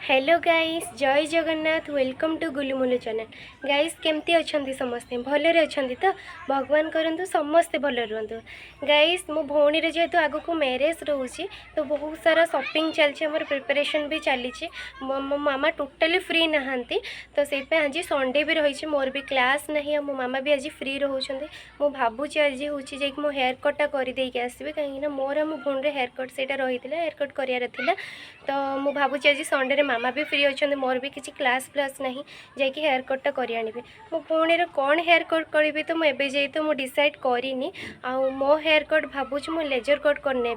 Hello guys, जय Jagannath. Welcome to Gulumulu channel. Guys केमती अच्छंती समस्ते भलरे अच्छंती तो भगवान करंतु समस्ते भल रुहंतु। गाइस मो भौणी रे जेहेतु आगु को मैरेज रोची तो बहुत सारा शॉपिंग चलछि, हमर प्रिपरेशन भी चली। मो मामा टोटली फ्री नहांती तो से आज संडे भी रही, मोर भी क्लास नहीं, मो मामा भी आज फ्री रोचंती। मो भाबुची आज होची जे मो हेयर कटटा करि देई के आसीबे, कहीं मोर मो भौणी रे हेयर कट सेटा रहितला, हेयर कट करियार थिला। तो मु भाबुची आज संडे रे मामा भी फ्री अच्छा, मोर भी किसी क्लास प्लास ना जाकि हेयर कटटा कर आनी। मो भौणी कौन हेयर कट करी तो मुझे जाए तो मुझे डिसाइड करनी। आउ मो हेयर कट भावुँ मु लेजर कट करने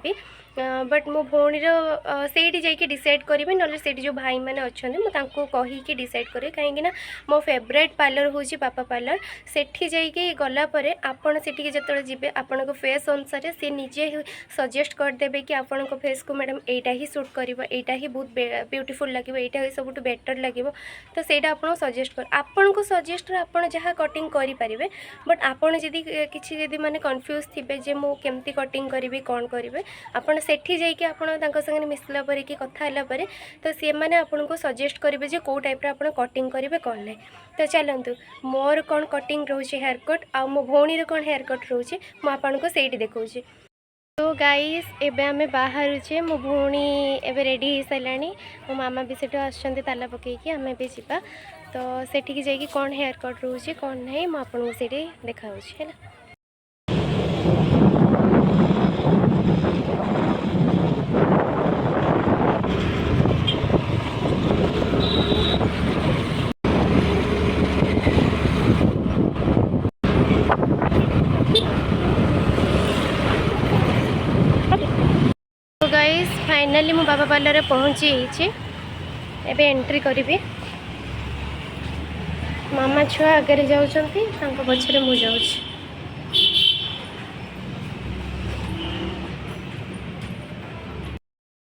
बट मो भौणी से जाकि डिसाइड करी ना जो भाई मैंने अच्छा मुझे कहीकि डिसाइड करें कहीं मो फेवरेट पार्लर हूँ पापा पार्लर। सेठी जाकि गलापर आपड़ से जो जी आपण फेस अनुसार सी निजे सजेस्ट करदे कि आपण फेस को मैडम एटा ही सूट कर, एटा ही बहुत ब्यूटीफुल लगे, एटा ही सब बेटर लगे। तो सहीटा आप सजेस्ट कर आपन को सजेस्ट आपड़ जहाँ कटिंग करेंगे। बट आपड़ जदि किसी माने कन्फ्यूज थे जे मु केमती कटिंग करी कौन करेंगे, आपड़ सेठी जाकि आपड़ संगे मिसला पर कि कथा है पर तो सी मैंने आपको सजेस्ट करेंगे जे कौ टाइप आप कटिंग करेंगे कौन ना। तो चलतु मोर कौन कटिंग रोचे हेयर कट आ मो भौणी कौन हेयर कट रोचे मुझे से देखा। तो गाइस एबे आमे बाहरुचे, मो भौणी एबे रेडी हो सारा, मो मामा भी सेठू आछंती ताला पकईकी आमे भी जीवा। तो सेठी जाइए कौन हेयर कट रोचे कौन नहीं मुझे से देखा है। तो गाइस फाइनली मो बाबा पार्लर पहुँची एबे एंट्री करी। मामा छुआ आगे जाउछंती, पछरे मु जाउछि।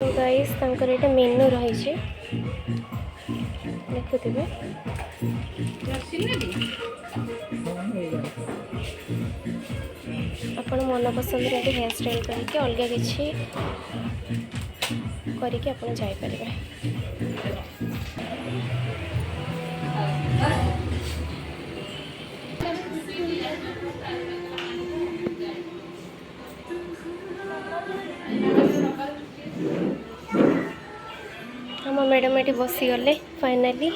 तो गाइस तांकर एटा मेनू रही देखुथिबे। आपण मन पसंद रे हेयर स्टाइल करके अलग किसी करके आपण जाई परिबे। हम मैडम ये बसीगले फाइनाली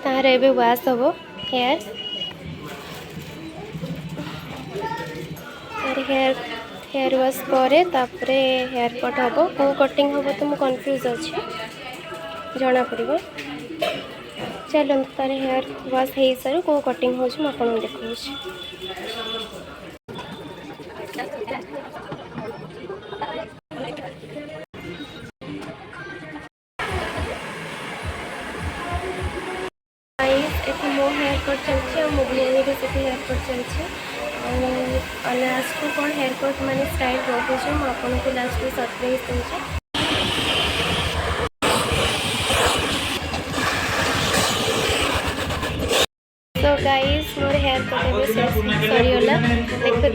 तार ए वाश हम हेयर हेयर हेयर वाश पर हेयर कट हम कौ कटिंग हम तो मुझे कन्फ्यूज अच्छे जना पड़ो। चलो तार हेयर वाश हो सारू कौ कटिंग हो देखा। मो हेयर कट चलती मो भौणी भी से हेयर कट चलती लास्ट को कौन हेयर कट माने स्टाइल रोचे मुझे लास्ट को सरप्राइज दूसरे। तो गाइस मोर हेयर कट सरीगला देखुए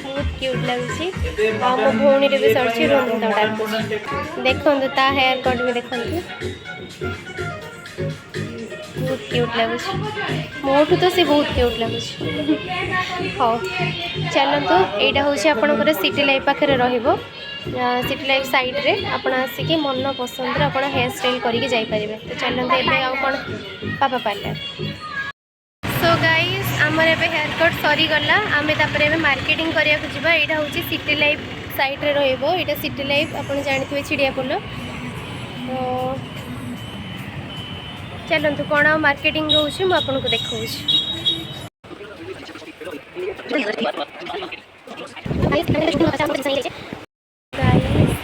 बहुत क्यूट लगे। मो भौणी भी सरची रोक देखो ता हेयर कट भी देखते बहुत क्यूट लगुच। मोठू तो सी बहुत क्यूट लगुच। हाँ चलतु यहाँ हूँ आपंकर सिटी लाइफ पाखे सिटी लाइफ साइड रे आपड़ आसिक मन पसंद आप हेयर स्टाइल करके जापरेंगे। तो चलते एवं कौन पापा पार्लर। सो गाइस आमर ए हेयर कट सरीगला आम तापर मार्केटिंग करने जावा। यहाँ हूँ सिटी लाइफ साइड रे रहा सिटी लाइफ आप जानते चिड़ियापोल। तो चलतु कौन आ मार्केटिंग रोचे मुझे देखा।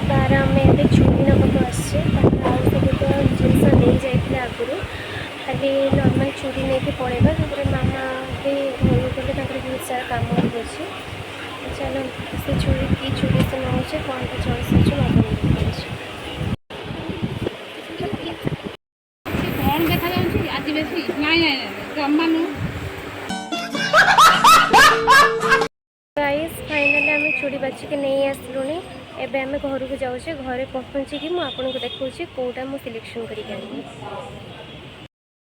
तार आम ए चूड़ी नवाक आसे सब तो जिनस नहीं जाइए आगुरी खाली नर्माल चूड़ी नहीं पड़ेगा। मामा भी घर गले बहुत सारा कम अच्छे। चलो से चूड़ी की चूड़ी से नौचे कौन टा चॉइस अच्छे गाइस फाइनली आम चूड़ी बाचिक नहीं आसलुनी। एबे आम घर को जाऊे घरे पहुँचिकी मुझे आपको देखा कौटा मुझे सिलेक्शन करी।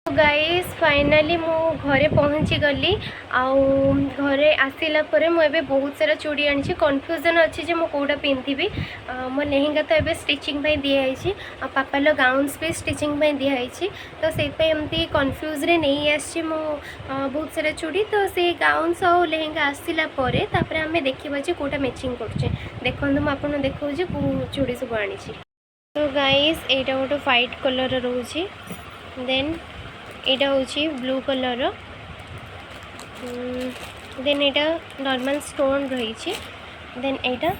गाइस फाइनाली मु घरे पहुँची गली आउ घरे आसिला परे मुझे बहुत सारा चूड़ी आनी कन्फ्यूजन अच्छी जे मु कौटा पिंधिबी। मो लेहेंगा तो ये स्टिचिंग दिखाई पापार गाउन्स भी स्टिचिंग दिखाई तो से एमती कन्फ्यूज रे नहीं आसी मु बहुत सारा चूड़ी तो से गाउन्स और लेहेंगा आसिला परे तापर आम देखा जे कौटा मैचिंग करुचे देखो मुझे आपको देखा चूड़ी सब आनी। तो गाइस यहाँ गोटे व्हाइट कलर रोचे देन यहाँ हूँ ब्लू कलर देन यहाँ नॉर्मल स्टोन रही देन यहाँ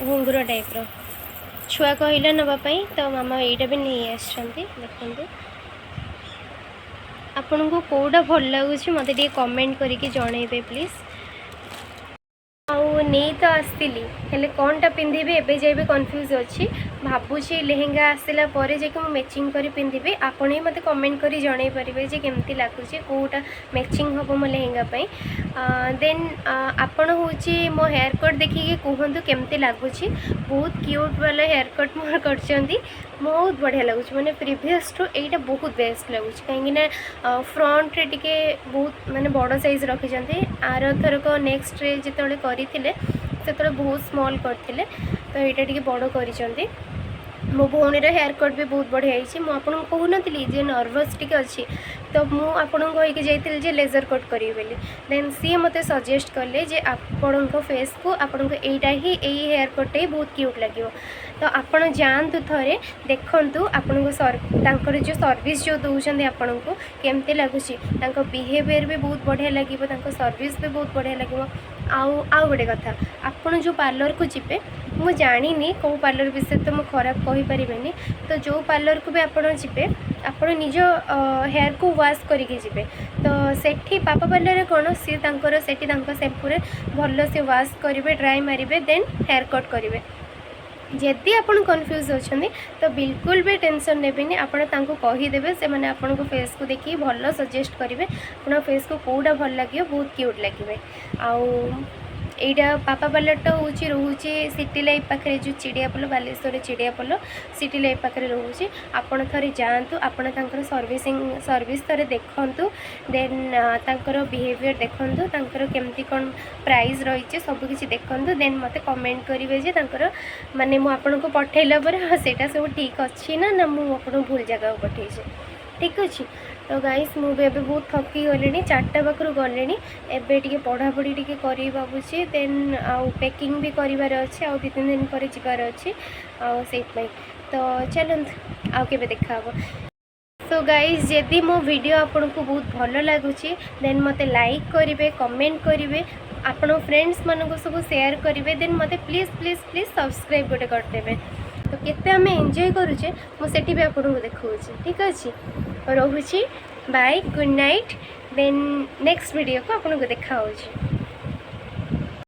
घुंगुर टाइप्र छुआ कहला नापाई तो मामा यहाँ भी नहीं आसते देखते आपन को कौटा भल लगुच मत कमेंट करके जनइबे प्लीज। नहीं तो आसती हेले कौनटा पिंधिबी एबे जाए कन्फ्यूज अच्छी भावुची लेहेंगा आसला पर मुझे मैचिंग कर पिंधिबी आपन ही मत कमेंट करी जन पारे जे केमती लगुच कौटा मैचिंग हम मो लेहेंगा देन आपन हूँ मो हेयर कट देखिए कहतु केमती लगुच बहुत क्यूट वाला हेयर कट मोर कर बहुत बढ़िया लगुच माने प्रीवियस टू एटा बहुत बेस्ट लगुच कहीं फ्रंट रे टिके बहुत माने बड़ साइज रखी आर थरक नेक्स्ट रे जिते करते से बहुत स्मॉल करते तो यहाँ टी बड़ कर मो भौणीर हेयर कट भी बहुत बढ़िया मुझे कहूनी जे नर्वस टी अच्छी तो मुझे जाइए लेजर कट करी बोली देन सी मत सजेस्ट कले जे आपण फेस को आपण एटा ही यही हेयर कट ही बहुत क्यूट लगे तो आपण जातु थे देखु आपण को जो सर्विस जो दौरान आपण को केमती लगुच बिहेवियर भी बहुत बढ़िया लगे सर्विस भी बहुत बढ़िया लगे आउ गोटे कथा आपण जो पार्लर को जीपे मु जानी कौ पार्लर विषय तो मुझे खराब कहीपरि तो जो पार्लर को भी आपड़ जीपे आपण निज हेयर को वाश करके जीपे तो सेठी पापा पार्लर कौन सी सेठी शैम्पू भल से वाश करेंगे ड्राई मारे देन हेयर कट करेंगे जदि आप कन्फ्यूज अच्छा तो बिल्कुल भी टेंशन नेबेनि आपड़ कहीदेवे से मैंने आपन को फेस को देखिए भल सजेस्ट करेंगे आप फेस को कौटा भल लगे बहुत क्यूट लगे यहाँ पापा पार्लर तो हूँ रोचे सिटी लाइफ पाखे जो चिड़ियापोल बालेश्वर चिड़ियापोल सिटी लाइफ पाखे रोचे आपड़ थे जातु आपड़ सर्विस थे देखु देन तांकर बिहेवियर देखु केमती कौन प्राइस रही सबकि देखु देन मत कमेंट करेंगे जे माने मु आपन को पठेला पर सेटा सब ठीक अच्छी ना मुझे भूल जगह पठे ठीक अच्छे। तो गाइस मुझे एबे बहुत थकी गली 4टा पाखु गले एबे पढ़ापढ़ी टी कर भावुची देन आउ पैकिंग भी करार अच्छे आउ 2-3 दिन पर जबार अच्छे से तो चलते आउ के देखा। तो गाइस जदि मो वीडियो आपन को बहुत भल लगुच देन मते लाइक करेंगे कमेंट करेंगे आपण फ्रेंड्स मानक सब शेयर करेंगे देन मते प्लीज प्लीज प्लीज सब्सक्राइब गोटे करदे तो केते आम एंजॉय करुचे मुझे भी आपको देखा ठीक अच्छे रोची bye good night then next video को आपको देखा।